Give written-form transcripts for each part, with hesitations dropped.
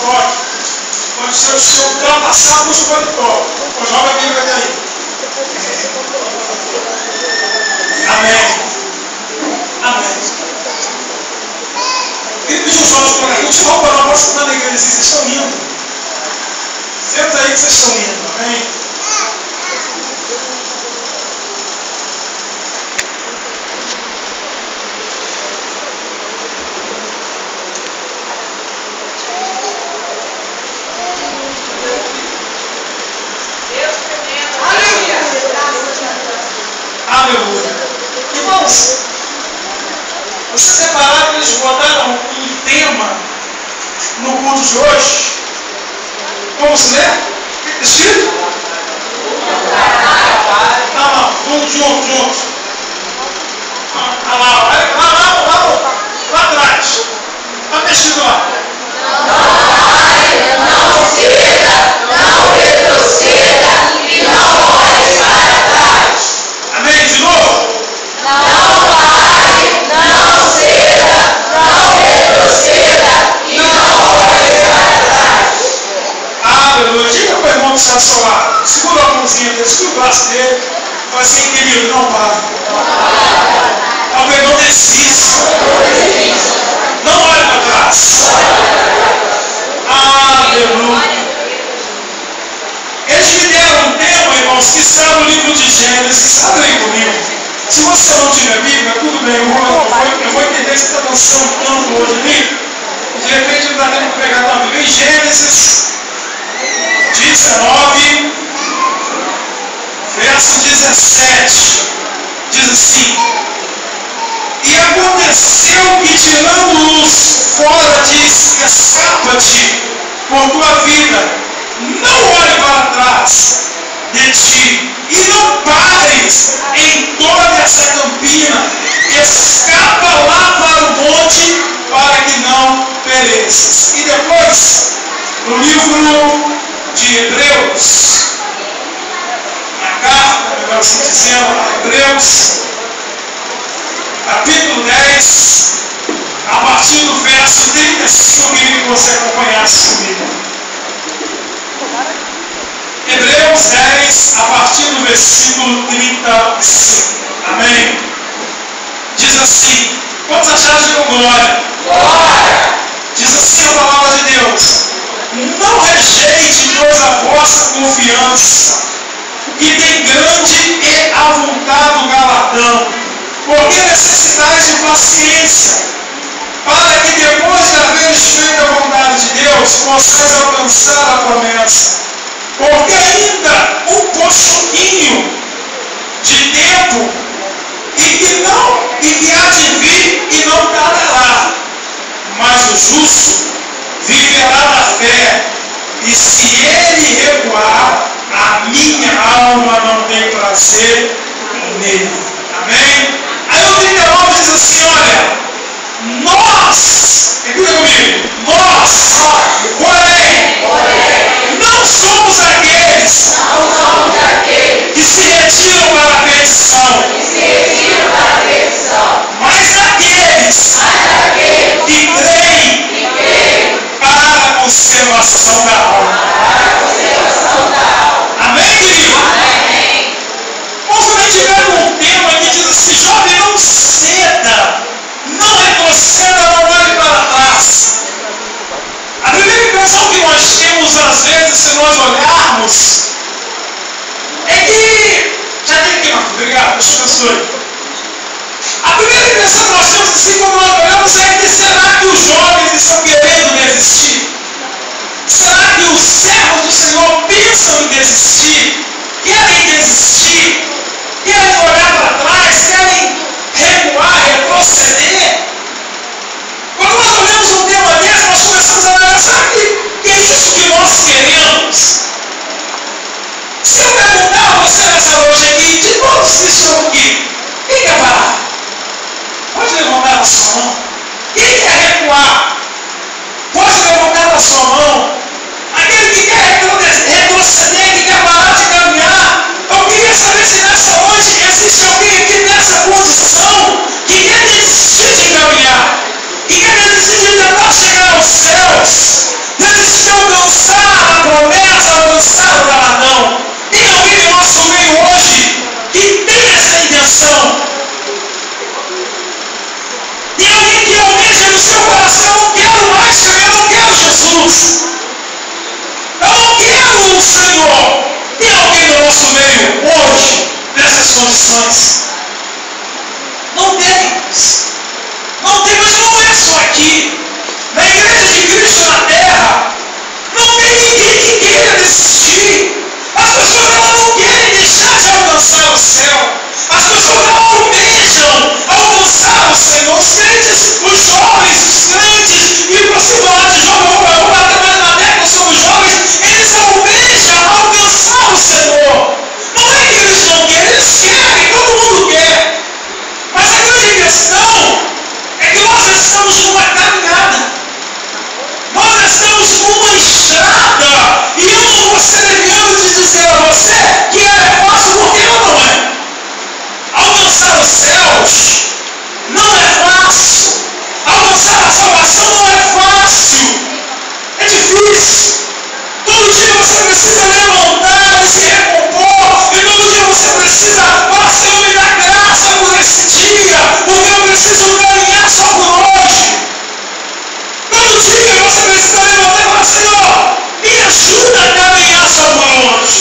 toque. Quando o seu ultrapassar, puxa o paletó. Joga a Bíblia daí. Amém. Amém. Ele pediu os olhos por aqui. Não te rouba não, pode sentar na igreja assim, vocês estão indo. Senta aí que vocês estão indo. Amém. Aleluia. Irmãos, vocês repararam que eles botaram um tema no culto de hoje? Vamos ler? O que está escrito? Não, vamos juntos. Lá atrás. Está escrito lá. Não ceda, não retroceda e não olhe para trás. Amém? De novo? Não pare, não ceda, não retroceda e não olhe para trás. Aleluia. Diga para o irmão que está ao seu lado. Segura a mãozinha dele, segura o braço dele. Fala assim, querido, não para. Alguém não desista. Não olhe para trás. Aleluia. Eles me deram um tema, irmãos, que está no livro de Gênesis. Abre aí comigo. Se você não tiver Bíblia, tudo bem, eu vou entender que você está dançando tanto hoje ali. De repente ele está tendo que pegar a Bíblia. Em Gênesis 19, verso 17, diz assim: e aconteceu que, tirando-os fora, disse: escapa-te por tua vida, não olhe para trás de ti, e não pares em toda essa campina, escapa lá para o monte, para que não pereças. E depois, no livro de Hebreus, na carta, melhor assim dizendo, a Hebreus, capítulo 10, a partir do verso 35, eu queria que você acompanhasse comigo. Hebreus 10, a partir do versículo 35. Amém? Diz assim: quantos acharam de glória? Glória! Diz assim a palavra de Deus: não rejeite, pois, a vossa confiança, que tem grande e avultado galardão, porque necessitais de paciência, para que depois de haveres feito a vontade de Deus, possais alcançar a promessa. Porque ainda um pouquinho de tempo, e que há de vir e não tardará, mas o justo viverá na fé, e se ele recuar, a minha alma não tem prazer nele. Amém? Aí o 39 diz assim: olha, nós, escuta comigo, nós, porém, não somos aqueles que se retiram para a perdição, mas aqueles que creem para a conservação da alma. Amém, querido? Nós também tivemos um tema que diz assim: jovem, não ceda, não retroceda, não olhe para trás. A primeira impressão que nós temos, às vezes, se nós olharmos, é que. Já tem aqui, Marcos, obrigado, Deus te abençoe. A primeira impressão que nós temos, assim, quando nós olhamos, é que será que os jovens estão querendo desistir? Será que os servos do Senhor pensam em desistir? Querem desistir? Querem olhar para trás? Querem recuar, retroceder? Quando nós olhamos um tema desse, nós começamos a olhar: será que é isso que nós queremos? Se eu perguntar a você nessa noite aqui, de todos que estão aqui, quem quer parar? Pode levantar a sua mão. Quem quer recuar? Pode levantar a sua mão. Aquele que quer retroceder, que quer parar de caminhar. Eu queria saber se nessa noite existe alguém aqui nessa posição que quer desistir de caminhar, que quer desistir de tentar chegar aos céus, desistir condições. Não tem. Não tem, mas não é só aqui. Na igreja de Cristo na terra, não tem ninguém que queira desistir. As pessoas elas não querem deixar de alcançar o céu. As pessoas elas almejam alcançar o Senhor. Os crentes, os jovens, os crentes, e para se falar de jovem, eu vou bater mais na tecla sobre os jovens, eles almejam alcançar o Senhor. Não é que eles não querem, eles querem, todo mundo quer. Mas a grande questão é que nós estamos numa caminhada. Nós estamos numa estrada. E eu não vou ser leviano de dizer a você que ela é fácil, porque ela não é. Alcançar os céus não é fácil. Alcançar a salvação não é fácil. É difícil. Todo dia você precisa levantar e se recompor. E todo dia você precisa falar, Senhor, me dá graça por esse dia, porque eu preciso caminhar só por hoje. Todo dia você precisa levantar e falar, Senhor, me ajuda a caminhar só por hoje.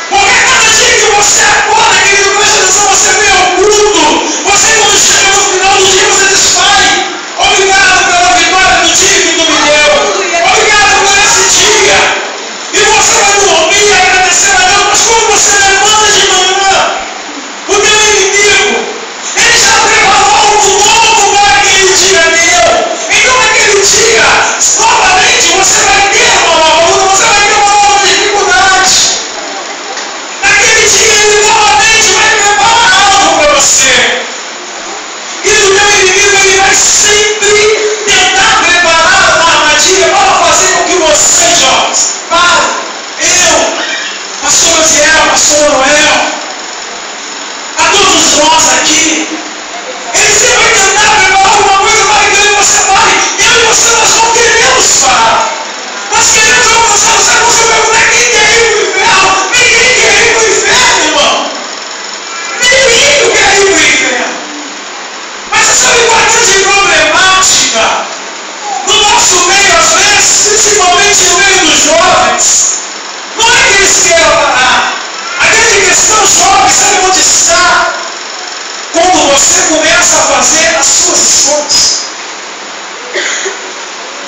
Porque cada dia que você acorda, querido, presta atenção, você vê o culto. Você, quando chega no final do dia, você diz, Pai, obrigado pela vitória do dia que tu me deu. Obrigado por esse dia. E você vai dormir agradecendo a Deus, mas quando você levanta de manhã, o teu inimigo, ele já preparou algo novo para aquele dia teu. Então naquele dia, novamente, você vai ter uma nova luta, você vai ter uma nova dificuldade. Naquele dia, ele novamente vai preparar algo para você. E o teu inimigo, ele vai sempre tentar preparar uma armadilha para fazer com que você, jovens, pastor Aziel, pastor Noel, a todos nós aqui, ele sempre vai tentar preparar alguma coisa para que você pare. Eu e você, nós não queremos parar. Nós queremos alcançar o céu. Você vai perguntar quem quer ir para o inferno? Ninguém quer ir para o inferno, irmão. Ninguém quer ir para o inferno. Mas você sabe qual é a grande problemática? No nosso meio, às vezes, principalmente no meio dos jovens, não é que eles queiram parar. A grande questão, jovem, sabe onde está? Quando você começa a fazer as suas escolhas.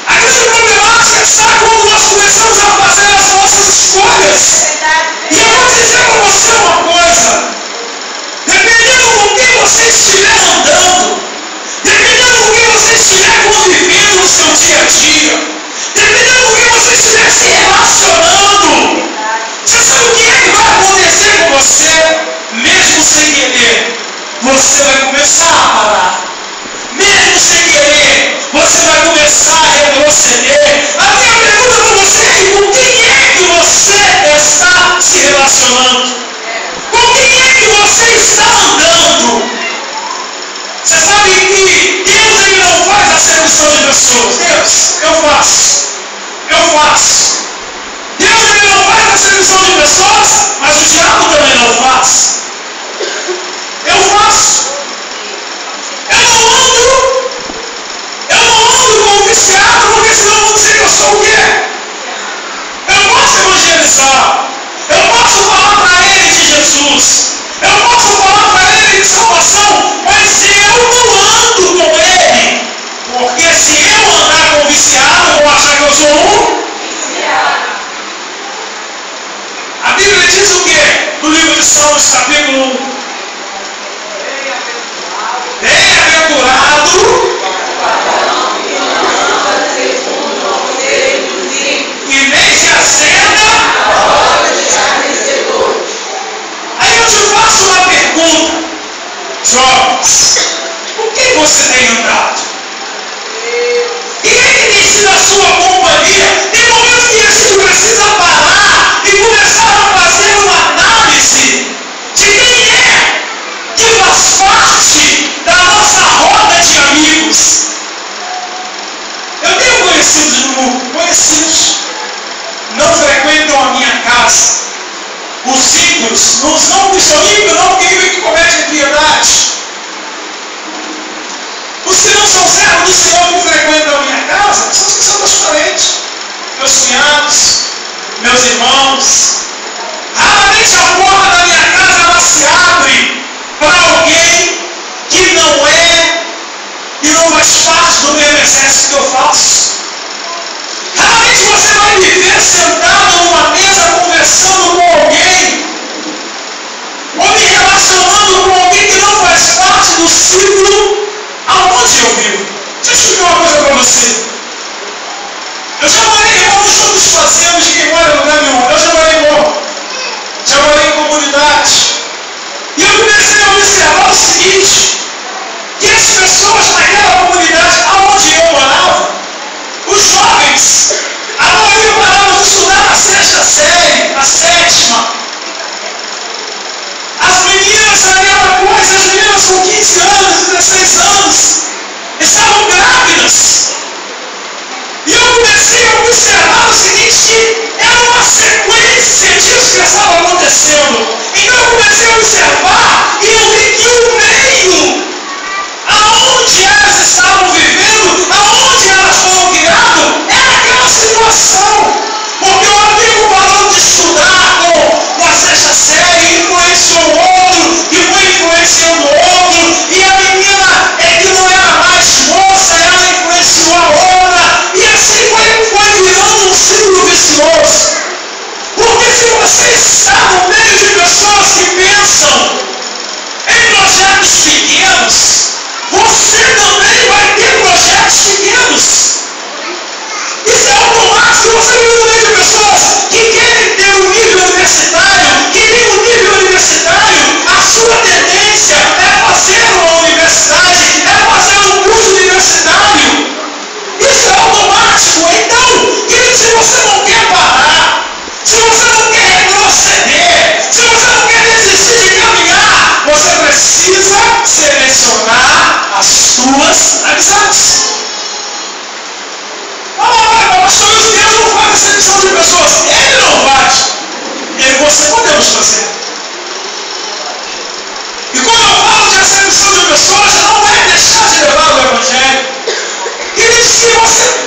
A grande problemática está quando nós começamos a fazer as nossas escolhas. E eu vou dizer para você uma coisa. Dependendo com quem você estiver andando, dependendo com quem você estiver convivendo no seu dia a dia, dependendo com quem você estiver se relacionando, você sabe o que é que vai acontecer com você? Mesmo sem querer, você vai começar a parar. Mesmo sem querer, você vai começar a retroceder. A minha pergunta para você é: com quem é que você está se relacionando? Com quem é que você está andando? Você sabe que Deus ele não faz acepção de pessoas. Deus, eu faço. Deus ele não faz acepção de pessoas, mas o diabo também não faz. Eu faço. Eu não ando com o viciado, porque senão vão dizer que eu sou o quê? Eu posso evangelizar. Eu posso falar para ele de Jesus. Eu posso falar para ele de salvação, mas eu não ando com ele. Porque se eu andar com o viciado, eu vou achar que eu sou um viciado. A Bíblia diz o quê? No livro de Salmos, capítulo 1. Bem-aventurado e nem se assenta. Aí eu te faço uma pergunta, jovens: com quem você tem andado? Quem é que tem sido a sua companhia? Tem momentos que a gente precisa parar e começar a fazer uma análise de quem é que faz parte da nossa roda de amigos. Eu tenho conhecidos, não frequentam a minha casa. Os ímpios, não são ímpios não, porque ímpio que comete impiedade. Os que não são servos do Senhor que frequentam a minha casa, são os que são meus parentes, meus cunhados, meus irmãos. Raramente a porta da minha casa ela se abre discípulo aonde eu vivo. Deixa eu explicar uma coisa para você. Eu já morei, irmãos, todos fazemos de quem mora em lugar nenhum. Eu já morei em morro, já morei em comunidade. E eu comecei a observar o seguinte, que as pessoas naquela comunidade aonde eu morava, os jovens, a maioria parava de estudar na 6ª série, na 7ª. As meninas, a mesma coisa, as meninas com 15 anos, 16 anos, estavam grávidas. E eu comecei a observar o seguinte, que era uma sequência disso que estava acontecendo. Então eu comecei a observar e eu vi que o meio aonde elas estavam vivendo, aonde elas foram criadas, era aquela situação. Porque o amigo parou de estudar com a 6ª série, influenciou o outro, que foi influenciando o outro, e a menina que não era mais moça, ela influenciou a outra, e assim foi virando um ciclo vicioso. Porque se você está no meio de pessoas que pensam em projetos pequenos, você também vai ter projetos pequenos. Isso é automático. Você vive no meio de pessoas que querem ter um nível universitário, que tem um nível universitário, a sua tendência é fazer uma universidade, é fazer um curso universitário. Isso é automático. Então, querido, se você não quer parar, se você não quer retroceder, se você não quer desistir de caminhar, você precisa selecionar as suas amizades. Pastor, Deus não faz seleção de pessoas. Ele não faz. Eu e você podemos fazer. E quando eu falo de seleção de pessoas, não é deixar de levar o Evangelho. Querido, se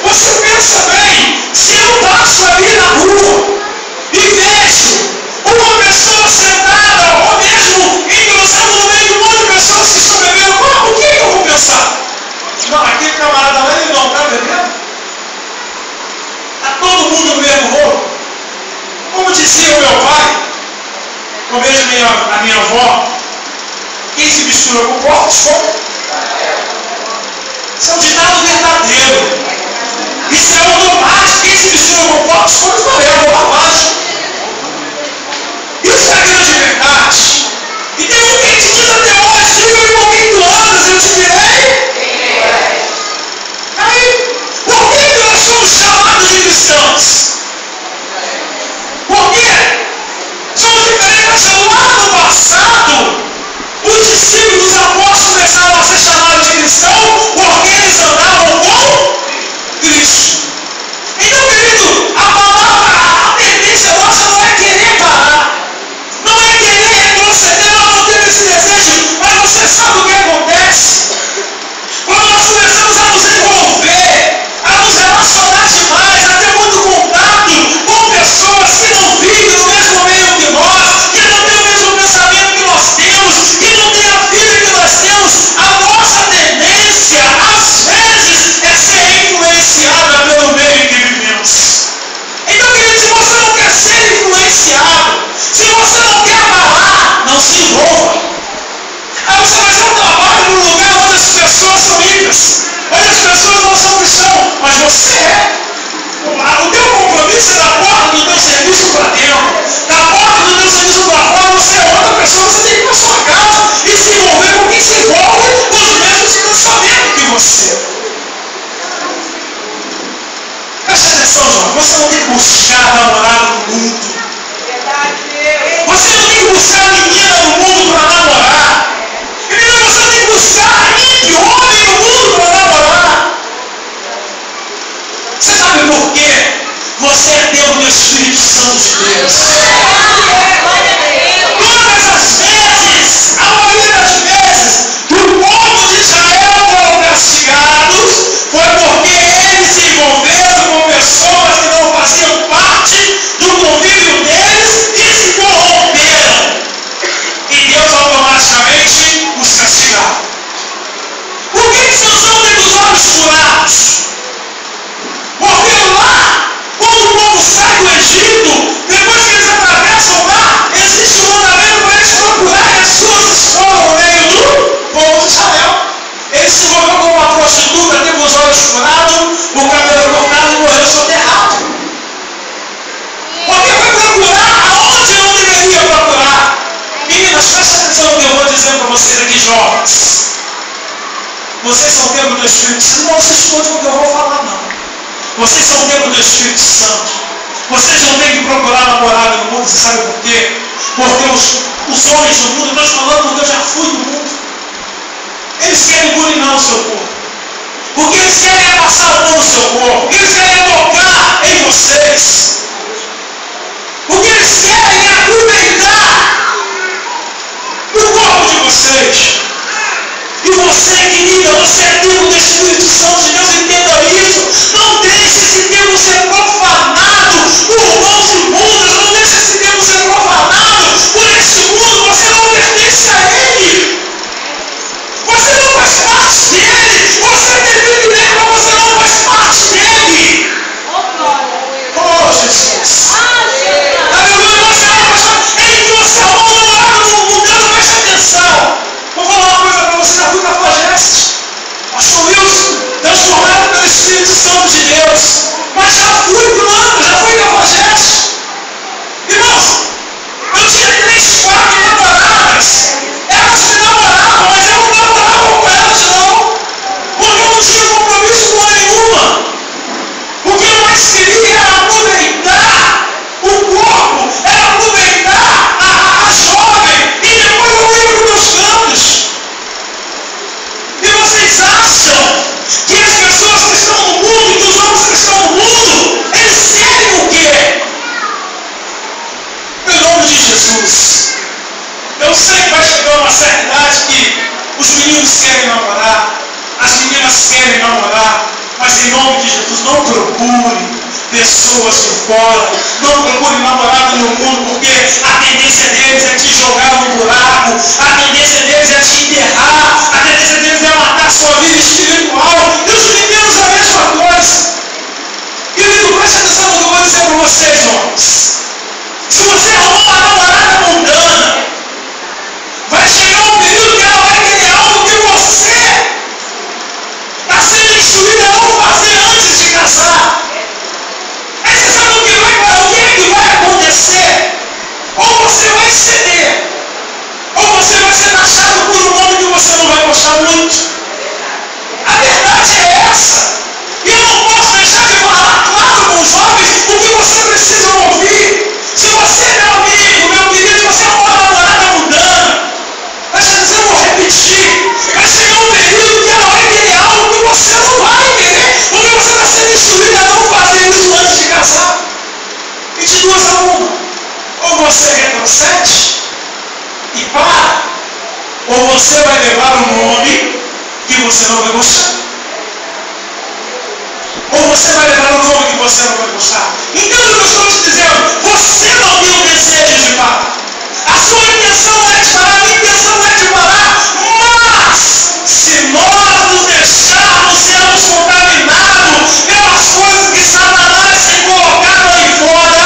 você pensa bem, se eu passo ali na rua e vejo uma pessoa sentada ou mesmo entrosando no meio de um monte de pessoas que estão bebendo, o que eu vou pensar? Não, aquele camarada lá, ele não está bebendo? Está todo mundo no mesmo rolo. Como dizia o meu pai, eu vejo a minha avó, quem se mistura com porcos, come. Isso é um ditado verdadeiro. Isso é automático. Quem se mistura com porcos, come também. É uma lavagem. Isso é a grande verdade. E tem um que te diz até hoje, diga em momento anos, eu te direi. Aí, por que nós somos chamados de cristãos? Por quê? Somos diferentes. Lá no passado, os discípulos, os apóstolos começaram a ser chamados de cristãos porque eles andavam com Cristo. Então, querido, a palavra, a tendência nossa não é querer parar, não é atenção no que eu vou dizer para vocês aqui, jovens. Vocês são o templo do Espírito Santo. Não se esconde o que eu vou falar, não. Vocês são o templo do Espírito Santo. Vocês não têm que procurar namorada no mundo. Você sabe por quê? Porque os homens do mundo, eu estou falando porque eu já fui do mundo. Eles querem burinar o seu corpo. Porque eles querem passar a mão no seu corpo. Porque eles querem tocar em vocês. Porque eles querem aproveitar o corpo de vocês. E você, querida, você é templo do Espírito Santo de Deus, entenda isso. Não deixe esse templo ser profanado por mãos imundas. Não deixe esse templo ser profanado por esse mundo. Você não pertence a ele. Você não faz parte dele. Você tem privilégio, mas você não faz parte dele. Oh, Jesus. Aleluia. Você não faz parte. Ele trouxe a mão no lado mundano. Preste atenção. Vou falar uma coisa para você. Já fui cafajeste. Pastor Wilson, transformado pelo Espírito Santo de Deus. Mas já fui plano, já fui cafajeste. Irmãos, eu tinha 3, 4 namoradas. Elas me namoravam, mas eu não namorava com elas, não. Porque eu não tinha compromisso com nenhuma. O que eu mais queria era aproveitar o corpo, era aproveitar a jovem. E depois eu ia para os meus cantos. E vocês acham que as pessoas que estão no mundo, que os homens que estão no mundo, eles querem o quê? Em nome de Jesus. Eu sei que vai chegar uma certa idade que os meninos querem namorar, as meninas querem namorar, mas em nome de Jesus, não procure pessoas de fora, não procure namorado no mundo, porque a tendência deles é te jogar no buraco, a tendência deles é te enterrar, a tendência deles é matar a sua vida espiritual, e os meninos a mesma coisa. Querido, preste atenção no que eu vou dizer para vocês, homens. Se você arrumar uma namorada mundana, vai chegar um período que ela vai querer algo que você está sendo instruído a não fazer antes de casar. Aí você sabe o que é que vai acontecer? Ou você vai ceder, ou você vai ser taxado por um homem que você não vai gostar muito. A verdade é essa. E eu não posso deixar de falar claro com os jovens o que você precisa ouvir. Se você, meu amigo, meu querido, você é uma namorada mundana, presta atenção, eu vou repetir. Vai chegar um período que ela vai querer algo que você não vai querer, porque você está sendo instruído a não fazer isso antes de casar. E de duas a uma. Ou você retrocede e para, ou você vai levar um nome que você não vai gostar. Ou você vai levar um nome que você não vai gostar. Então o que eu estou te dizendo, você não tem o desejo de parar. A sua intenção não é de parar, a minha intenção não é de parar. Mas, se nós nos deixarmos sermos contaminados pelas coisas que Satanás tem colocado aí fora,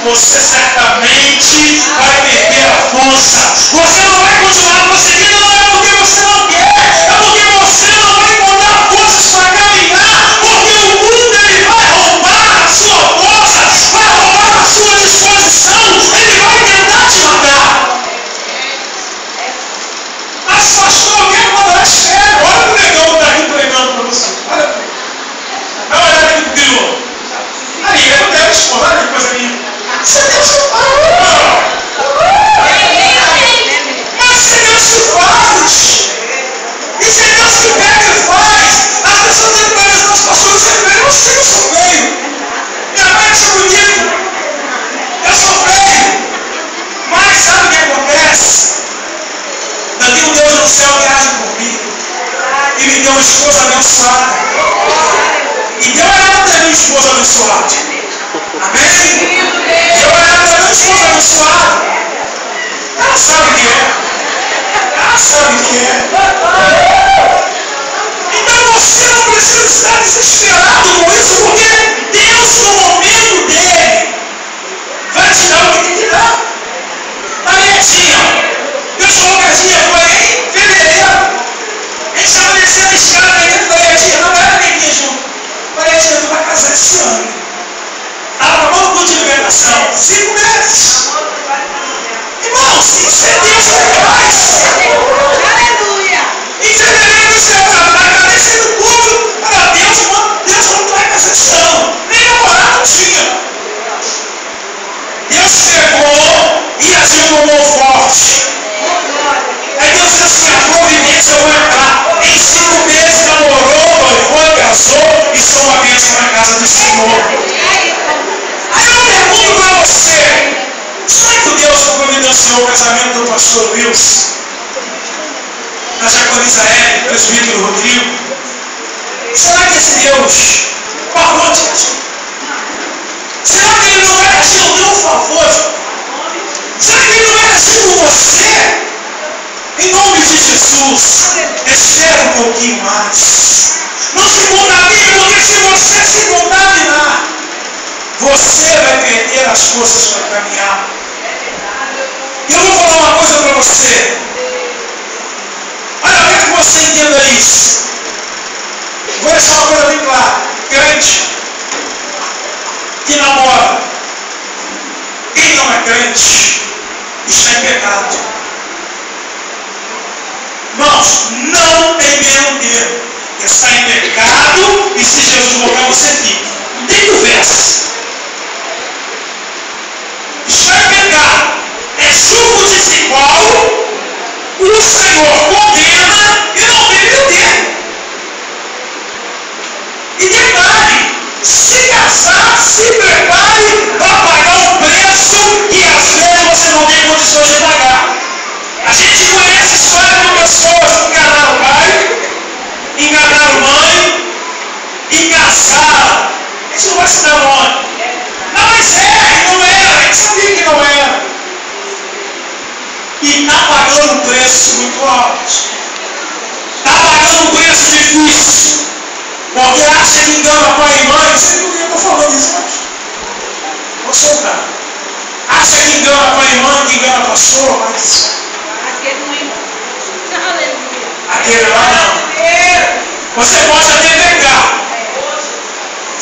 você certamente vai perder a força. Você não vai continuar prosseguindo, não é porque você não quer, é porque você não vai encontrar forças para caminhar, porque o mundo ele vai roubar a sua força, vai roubar a sua disposição, ele vai tentar te matar. Mas pastor, eu quero mandar cheiro. Olha o negão que está aqui pregando para você. Olha para ele. Dá uma olhada aqui pro piloto. Aí, eu não devo expor, olha que coisa minha. Você Deus que faz. Mas se Deus que faz. E se Deus que pega e faz. As pessoas dizem para eles, nossa pastor, você é velho. Eu sei que eu sou velho. Minha mãe acha bonito. Eu sou velho. Mas sabe o que acontece? Eu tenho um Deus no céu que age por mim. E me deu uma esposa abençoada. Então ela tem uma esposa abençoada. Amém? Eu era para uma esposa abençoada. Ela sabe o que é. Ela sabe o que é. Então você não precisa estar desesperado com isso, porque Deus, no momento dele, vai te dar o que tem que dar. A netinha, Deus falou que a tia foi em fevereiro. A gente estava descendo a escada aí, eu falei, tia, não era netinha junto. Eu falei, tia, tu vai casar esse ano. Ela tomou um culto de libertação. 5 meses. Irmãos, isso é Deus que faz. pastor Wilson, da diaconisa Hélio, presbítero Rodrigo. Será que esse Deus parou de agir? Será que ele não vai agir ao teu favor? Será que ele não vai agir por você? Em nome de Jesus, espera um pouquinho mais. Não se contamine, porque se você se contaminar, você vai perder as forças para caminhar. E eu vou falar uma coisa para você. Olha, eu quero que você entenda isso. Vou deixar uma coisa bem clara. Crente que namora, quem não é crente, está em pecado. Irmãos, não tem meio termo. Está em pecado e se Jesus voltar você fica. Não tem conversa. Está em pecado. É julgo desigual. O Senhor condena e não tem meio termo. E detalhe, se casar, se prepare para pagar um preço que às vezes você não tem condições de pagar. A gente conhece história de pessoas que enganaram o pai, enganaram mãe e casaram. A gente não vai se dar nome. Não, mas não era, a gente sabia que não era. E está pagando um preço muito alto. Está pagando um preço difícil. Porque acha que engana pai e mãe. Não sei por que eu estou falando isso aqui. Vou soltar. Acha que engana pai e mãe, que engana pastor, mas aquele lá não. Você pode até pegar.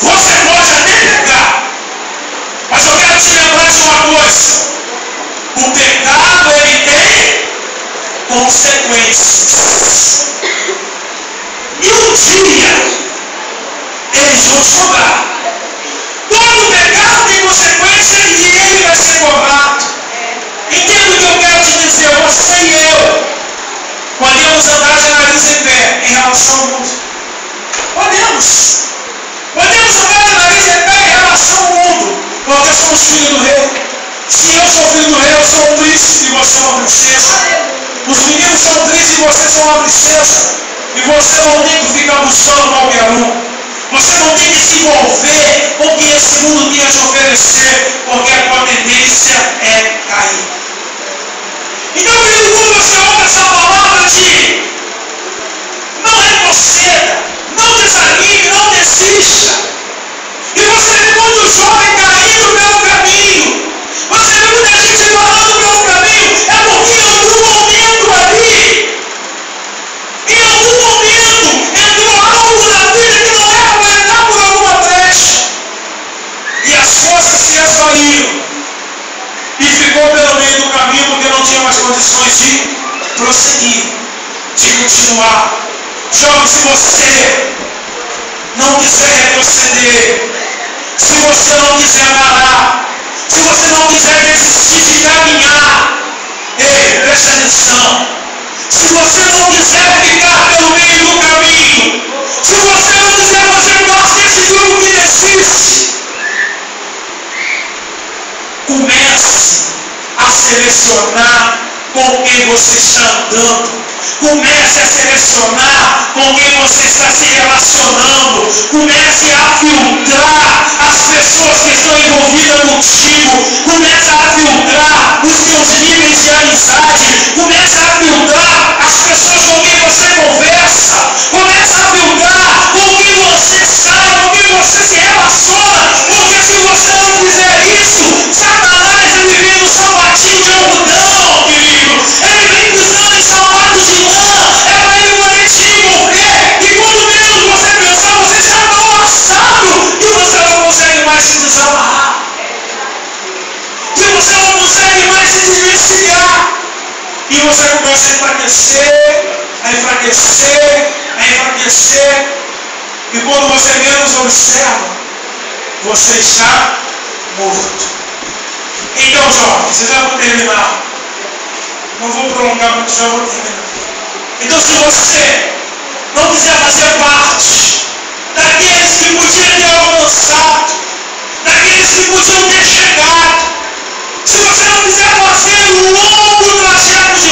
Você pode até pegar. Mas eu quero te lembrar de uma coisa. O pecado, ele tem consequências. E um dia eles vão sobrar. Todo pecado tem consequência e ele vai ser cobrado. Entenda o que eu quero te dizer. Você e eu podemos andar de nariz em pé em relação ao mundo. Podemos. Podemos andar de nariz em pé em relação ao mundo. Porque somos filhos do rei. Se eu sou filho do rei, eu sou um príncipe e você é uma princesa. Os meninos são príncipes e você é uma princesa. E você não tem que ficar buscando qualquer um. Você não tem que se envolver com o que esse mundo tem a te oferecer. Porque a tua tendência é cair. Então, querido, quando você ouve essa palavra de não retroceda, não desanime, não desista. E você vê muito jovem caindo pelo caminho. Você vê muita gente falando pelo caminho. É porque em algum momento ali, em algum momento, entrou algo na vida que não era para entrar por alguma brecha. E as forças se esvaíram. E ficou pelo meio do caminho porque não tinha mais condições de prosseguir, de continuar. Jovem, se você não quiser retroceder, se você não quiser parar, se você não quiser desistir de caminhar, ei, preste atenção. Se você não quiser ficar pelo meio do caminho, se você não quiser fazer parte desse grupo que desiste, comece a selecionar com quem você está andando. Comece a selecionar com quem você está se relacionando. Comece a filtrar as pessoas que estão envolvidas contigo. Comece a filtrar os seus níveis de amizade. Comece a filtrar as pessoas com quem você conversa. Comece a filtrar com quem você sai, com quem você se relaciona. Porque se você não fizer isso, Satanás ele vem no sapatinho de algodão, querido. Ele vem pisando em sapato de lã. É para ele poder te envolver. E quando menos você pensar, você está tão laçado que você não consegue mais se desamarrar. Que você não consegue mais se desvencilhar. E você começa a enfraquecer, a enfraquecer, a enfraquecer. E quando você menos observa, você está morto. Então, jovens, eu já vou terminar. Não vou prolongar muito, já vou terminar. Então, se você não quiser fazer parte daqueles que podiam ter alcançado, daqueles que podiam ter chegado, se você não quiser fazer um longo trajeto de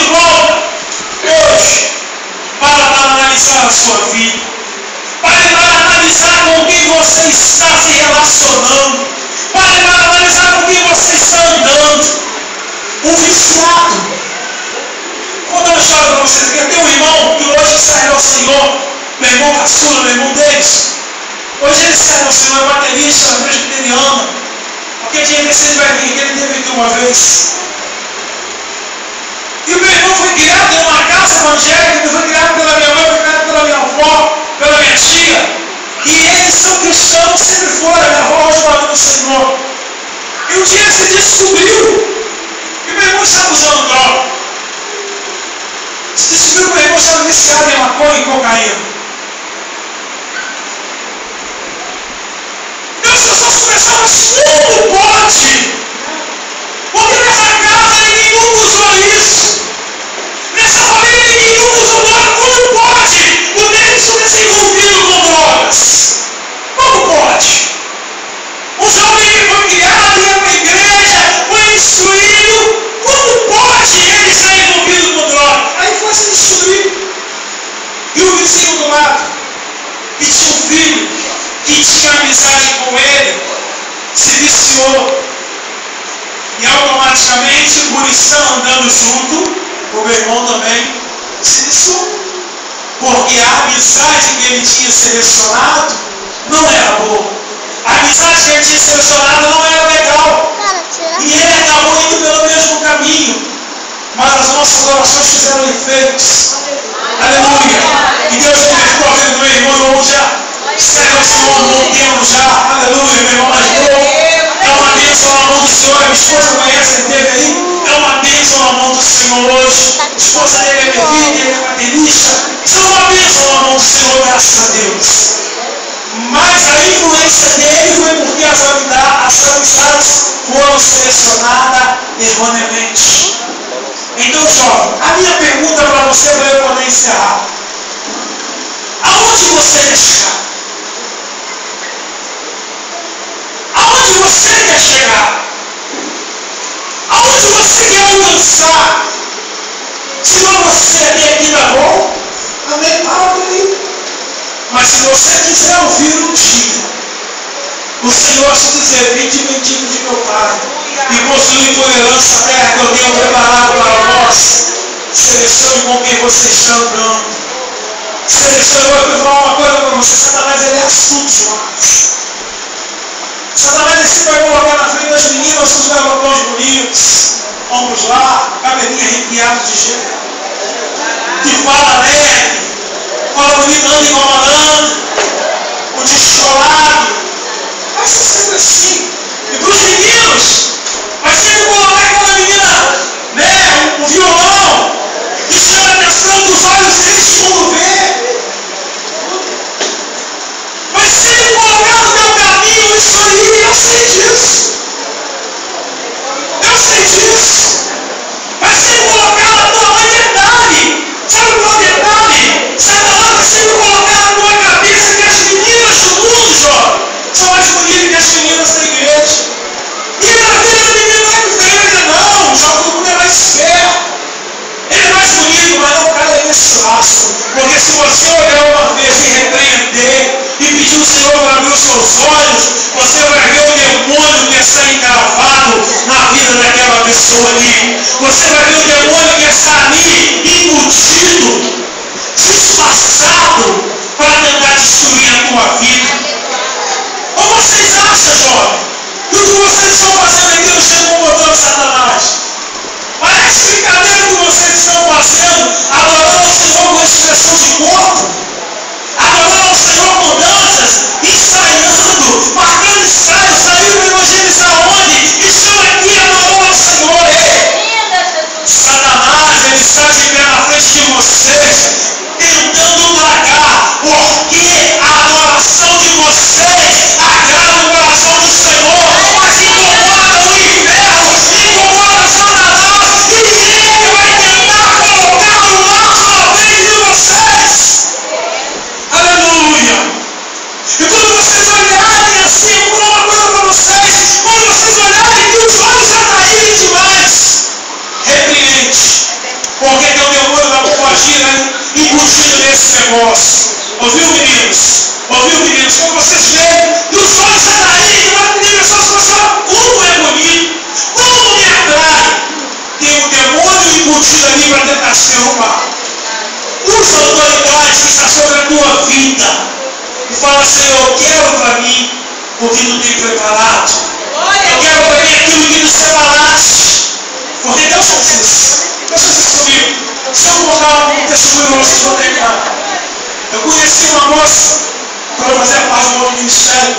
serve ao Senhor, meu irmão caçula, meu irmão Denis. Hoje ele serve ao Senhor, é baterista, presbiteriano. Porque dia desse ele vai vir, ele teve aqui uma vez. E o meu irmão foi criado em uma casa evangélica, foi criado pela minha mãe, foi criado pela minha avó, pela minha tia. E eles são cristãos, sempre foram. Minha avó hoje mora no Senhor. E um dia ele se descobriu que meu irmão estava usando droga. Se descobriu que meu irmão estava viciado em maconha e cocaína. Meus pessoas começaram, mas como pode? Porque nessa casa ninguém nunca usou isso. Nessa família ninguém nunca usou droga. Como pode? O Denis foi desenvolvido com drogas. Como pode? Um jovem que foi criado, ia para a igreja, foi instruído. Como pode ele ser envolvido com droga? Aí foi se destruir. E o vizinho do lado, que tinha um filho, que tinha amizade com ele, se viciou. E automaticamente o gurição andando junto, o meu irmão também se viciou. Porque a amizade que ele tinha selecionado não era boa. A amizade que ele tinha selecionado não era legal. E ele acabou indo pelo mesmo caminho. Mas as nossas orações fizeram efeitos. Aleluia. E Deus libertou a vida do meu irmão já. Serve ao Senhor há um bom tempo já. Aleluia, meu irmão mais novo. É uma bênção na mão do Senhor. A minha esposa conhece, ele teve aí. É uma bênção na mão do Senhor hoje. A esposa dele é minha filha, ele é baterista. Isso é uma bênção na mão do Senhor, graças a Deus. Mas a influência dele foi porque as amizades foram selecionadas erroneamente. Então, jovem, a minha pergunta para você, para eu poder encerrar: aonde você quer chegar? Aonde você quer chegar? Aonde você quer alcançar? Se não você ter vida boa, amém, para por aí. Mas se você quiser ouvir um dia o Senhor te dizer: vinde bendito de meu Pai, e construir por herança a terra que eu tenho preparado para vós, selecione com quem você está andando. Selecione. Eu vou falar uma coisa para você: Satanás, ele é astuto demais. Satanás, ele vai colocar na frente das meninas os garotões bonitos, vamos lá, cabelinho arrepiado de gelo, que fala alegre, fala bonito, anda incomodando, o descolado. Vai ser sempre assim. E para os meninos, vai sempre colocar aquela menina, né, um violão, que chama a atenção dos olhos deles quando vê. Vai sempre colocar no teu caminho isso aí. Eu sei disso. Eu sei disso. Vai sempre colocar na tua mãe detalhe. Sabe qual detalhe? Satanás vai sempre colocar na tua cabeça que as meninas do mundo, jovem, são mais bonitas que as meninas da igreja. E na vida do menino não é diferente, não. Jovem, todo mundo é mais esperto. Ele é mais bonito, mas não cai nesse laço. Porque se você olhar uma vez e repreender e pedir o Senhor para abrir os seus olhos, você vai ver o demônio que está encravado na vida daquela pessoa ali. Você vai ver o demônio que está ali embutido, disfarçado, para tentar destruir a tua vida. Ou vocês acham, jovem, que o que vocês estão fazendo aqui não chega um botão de Satanás? Parece brincadeira que vocês estão fazendo, adorando ao Senhor com expressão de corpo, adorando ao Senhor com danças, ensaiando, marcando ensaio, saiu para evangelizar onde? Estão aqui adorando ao Senhor. Satanás, ele está de pé na frente de vocês, tentando tragar, porque a adoração de vocês agrada o coração do Senhor, mas incomoda o inferno, incomoda Satanás, e ele vai tentar colocar no laço na frente de vocês. Aleluia! E quando vocês olharem assim, eu vou falar uma coisa para vocês: quando vocês olharem que os olhos já caírem demais, repreende, porque tem um demônio da pombagira embutido nesse negócio. Ouviu, meninos? Ouviu, meninos? Quando vocês verem que os olhos já caírem demais, tem pessoas que falam: como é bonito, como me atrai. Tem um demônio embutido ali para tentar se derrubar. Usa a autoridade autoridade que está sobre a tua vida. E fala, Senhor, eu quero para mim o que tu tem preparado. Eu quero para mim aquilo que tu separaste. Porque Deus faz isso. Deus faz isso comigo. Se eu contar um testemunho para vocês, vão terminar. Eu conheci uma moça quando eu fazia parte do novo ministério.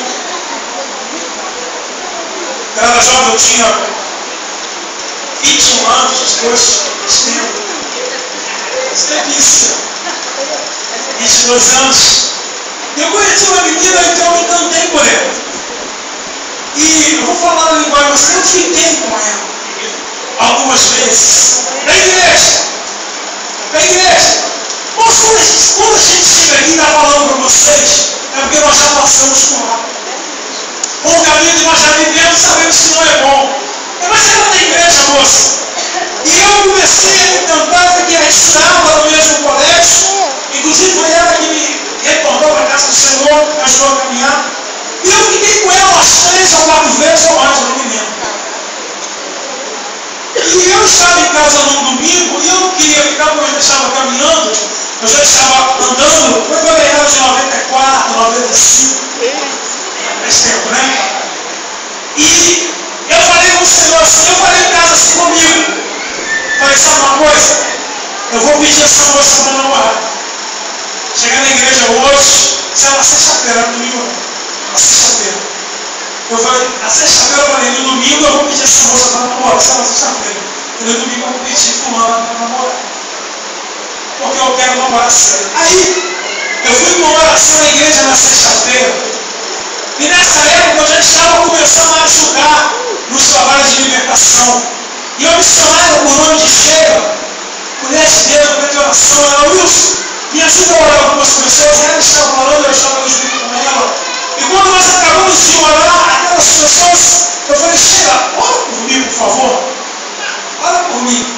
Eu era jovem, eu tinha 21 anos, depois, isso tem isso, 22 anos. E eu conheci uma menina, então eu me encantei por ela. E eu vou falar na linguagem, mas eu fiquei com ela algumas vezes. Na igreja. Moças, quando a gente chega aqui e está falando para vocês, é porque nós já passamos por lá. Com o caminho que nós já vivemos, sabemos que não é bom. Mas ela na igreja, moça. E eu comecei a me encantar, porque ela estava no mesmo colégio. Inclusive foi ela que me retornou para a casa do Senhor, me ajudou a caminhar. E eu fiquei com ela umas 3 ou 4 vezes ou mais, eu não me lembro. E eu estava em casa num domingo e eu não queria ficar, porque eu já estava caminhando, eu já estava andando, foi para a verdade de 94, 95, faz tempo, né? E eu falei com o Senhor assim, eu falei em casa assim comigo. Falei, sabe uma coisa? Eu vou pedir essa moça para namorar. Chegar na igreja hoje, se ela sexta-feira, domingo, na sexta-feira. Eu falei, na sexta-feira eu falei, no domingo eu vou pedir essa moça para namorar, se ela sexta-feira. E no domingo eu vou pedir fulano para namorar. Porque eu quero namorar sério. Aí, eu fui com oração na igreja na sexta-feira. E nessa época eu já estava começando a ajudar nos trabalhos de libertação. E eu missionário por nome de Sheila, mulher de Deus, de oração, ela, Wilson, me ajuda a orar algumas pessoas. Ela estava orando, eu estava junto com ela. E quando nós acabamos de orar, aquelas pessoas, eu falei, Sheila, ora por mim, por favor. Ora por mim.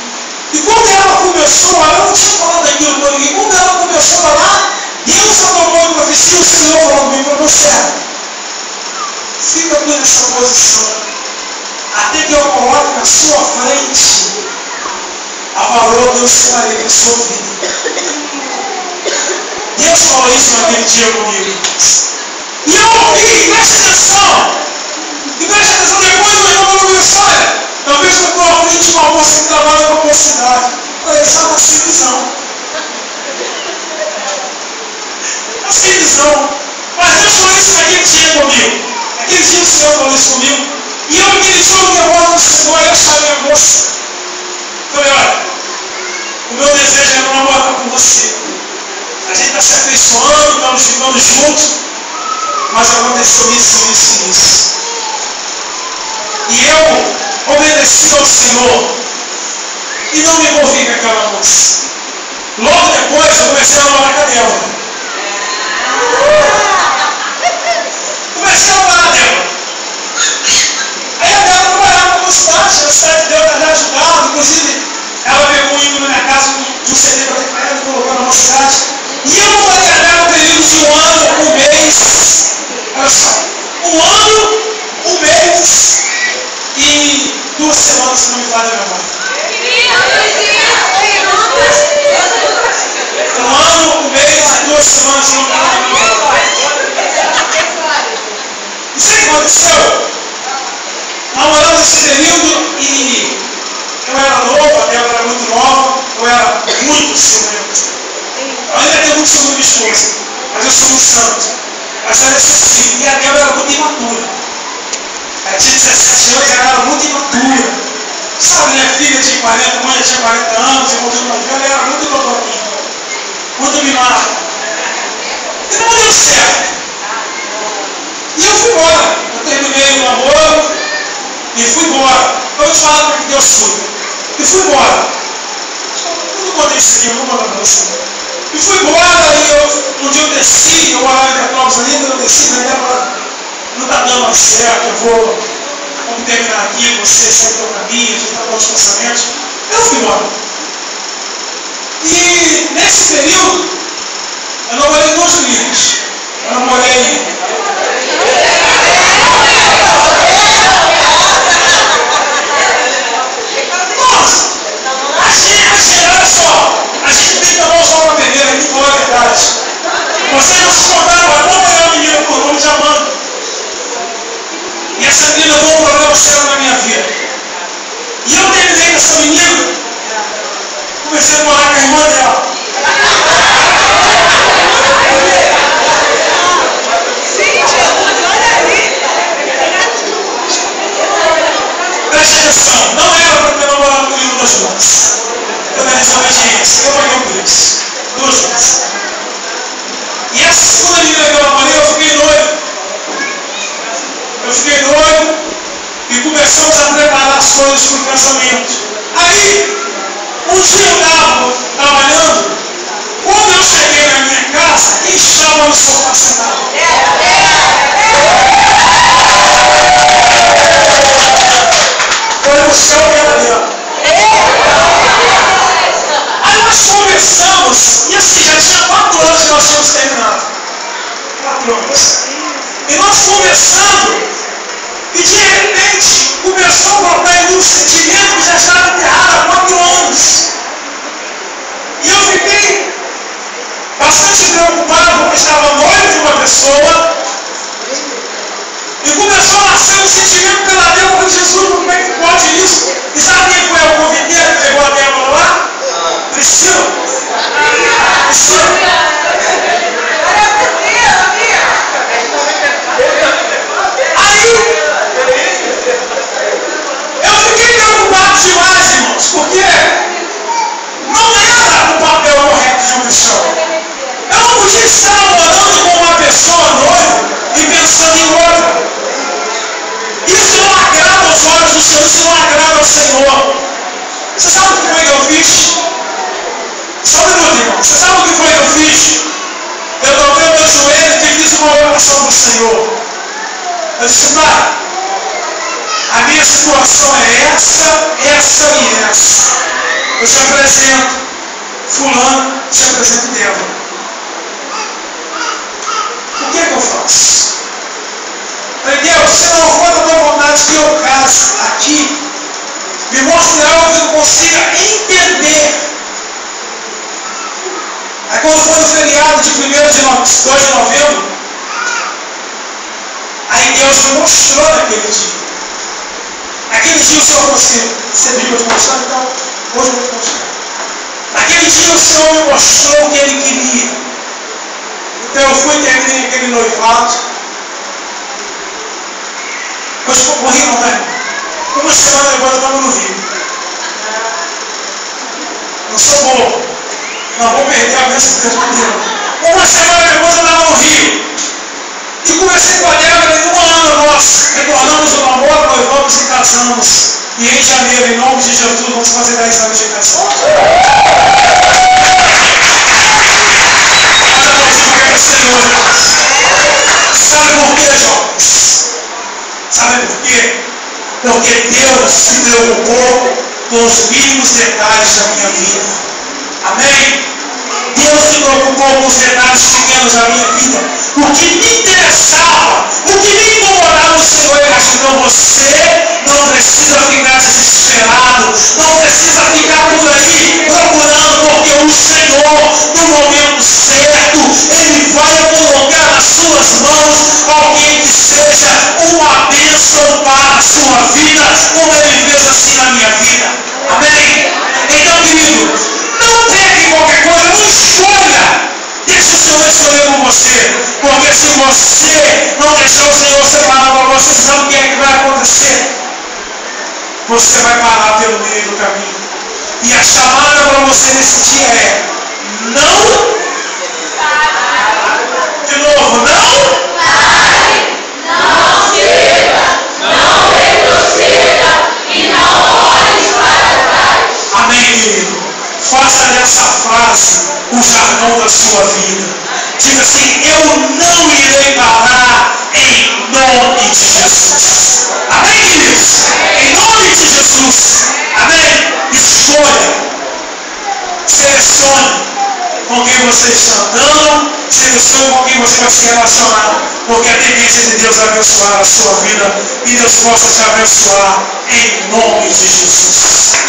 E quando ela começou a orar, eu não tinha falado aquilo para ninguém. Quando ela começou a orar, Deus acabou de profecia, o Senhor falou comigo, falou, servo, fica aqui nessa posição. Até que eu coloque na sua frente a valor Deus separei para a sua vida. Deus falou isso naquele dia comigo. E eu ouvi, preste atenção. E preste atenção, depois o irmão falou isso, olha, eu vejo que eu estou à frente de uma moça que trabalha com a mocidade. Eu falei, essa é uma visão. Sem visão. Mas Deus falou isso naquele dia comigo. Aquele dia o Senhor falou isso comigo. E eu me dirigiu que eu moro no Senhor, eu chamei a moça. Falei, olha, o meu desejo é namorar com você. A gente está se afeiçoando, estamos ficando juntos, mas aconteceu isso. E eu obedeci ao Senhor e não me envolvi com aquela moça. Logo depois eu comecei a namorar com a Débora. Comecei a namorar a Débora. Aí a Débora trabalhava na cidade, a cidade de Deus ela ajudava, inclusive ela pegou um hino na minha casa de um CD para ela e colocou na nossa cidade. E eu não falei a Débora um período de 1 ano, 1 mês. Olha só, 1 ano, 1 mês e 2 semanas, se não me falha a memória. 1 ano, 1 mês e 2 semanas, se não me falha a memória. E sabe o que aconteceu? Namorando esse período e eu era novo, a Débora era muito nova, eu era muito ciumento. Eu ainda tenho muito ciúme da minha esposa, mas eu sou um santo. Mas ela é excessiva e a Débora era muito imatura. Ela tinha 17 anos, ela era muito imatura. Sabe, minha filha tinha 40, a mãe tinha 40 anos, eu voltei mais velha, ela era muito dodoquinha, muito mimada. E não deu certo. E eu fui embora. Eu terminei o namoro. E fui embora. Eu vou te falar para que Deus fui. E fui embora. Eu não contei isso aqui, eu não vou contar isso. E fui embora, e um dia eu desci, eu morava em Petrópolis ainda, eu desci, não está dando mais certo, vamos terminar aqui, você segue o teu caminho, a gente está com os pensamentos. Eu fui embora. E nesse período, eu namorei 2 meninos. Eu namorei. Olha só, a gente tem que tomar o sol na peneira, que não é verdade. vezes, eu paguei um preço. 2 vezes. E essa segunda menina que eu namorei, eu fiquei noivo. Eu fiquei noivo e começamos a preparar as coisas para o casamento. Aí, um dia eu estava trabalhando, quando eu cheguei na minha casa, quem estava no sofá sentado? Foi o céu e ela dentro. Aí nós conversamos, e assim, já tinha 4 anos que nós tínhamos terminado. 4 anos. E nós conversando, e de repente começou a voltar em mim um sentimento que já estava enterrado há 4 anos. E eu fiquei bastante preocupado, porque estava noivo de uma pessoa, e começou a nascer um sentimento pela Deus. Eu falei, Jesus, como é que pode isso? E sabe quem foi a convideira que pegou a Débora lá? Priscila. Priscila. Aí, eu fiquei preocupado demais, irmãos, porque não era o papel correto de um cristão. Eu não podia estar namorando com uma pessoa noiva e pensando em outra. Isso não agrada aos olhos do Senhor, isso não agrada ao Senhor. Você sabe o que foi que eu fiz? Só um minuto, irmão. Você sabe o que foi que eu fiz? Eu dobrei o meu joelho e fiz uma oração para o Senhor. Eu disse, Pai, a minha situação é essa e essa. Eu te apresento fulano, te apresento Débora. O que é que eu faço? Falei, Deus, se não for da tua vontade que eu case aqui, me mostre algo que eu consiga entender. Aí quando foi no feriado de 2 de novembro, aí Deus me mostrou naquele dia. Naquele dia o Senhor falou assim, você viu que eu te mostrar? Então, hoje eu vou te mostrar. Naquele dia o Senhor me mostrou o que Ele queria. Então eu fui e terminei aquele noivado. Mas morri não, né? Uma semana depois eu estava no Rio. Não sou bobo. Não vou perder a bênção de Deus por Deus. Uma semana depois eu estava no Rio. E comecei com a Débora em 1 ano nós. Retornamos o namoro, noivamos e casamos. E em janeiro, em nome de Jesus, vamos fazer 10 anos de casamento. Olha a música para o Senhor, irmãos. Sabe por quê, jovens? Sabe por quê? Porque Deus se preocupou com os mínimos detalhes da minha vida. Amém? Deus se preocupou com os detalhes pequenos da minha vida. O que me interessava, o que me incomodava, o Senhor então você não precisa ficar desesperado, não precisa ficar por aí procurando, porque o Senhor, no momento certo, Ele vai colocar nas suas mãos alguém que seja uma bênção para a sua vida, como Ele fez assim na minha vida. Amém? Então, querido, não pegue qualquer coisa, não escolha. Deixa o Senhor escolher com você. Porque se você não deixar o Senhor separar para você, sabe o que é que vai acontecer? Você vai parar pelo meio do caminho. E a chamada para você nesse dia é: não. De novo, não. Não siga, não retroceda e não olhe para trás. Amém, querido? Faça dessa frase o jargão da sua vida. Diga assim: eu não irei parar em nome de Jesus. Amém, queridos? Em nome de Jesus. Amém? Escolha. Selecione com quem você está andando. Selecione com quem você vai se relacionar. Porque a tendência de Deus é abençoar a sua vida. E Deus possa te abençoar em nome de Jesus.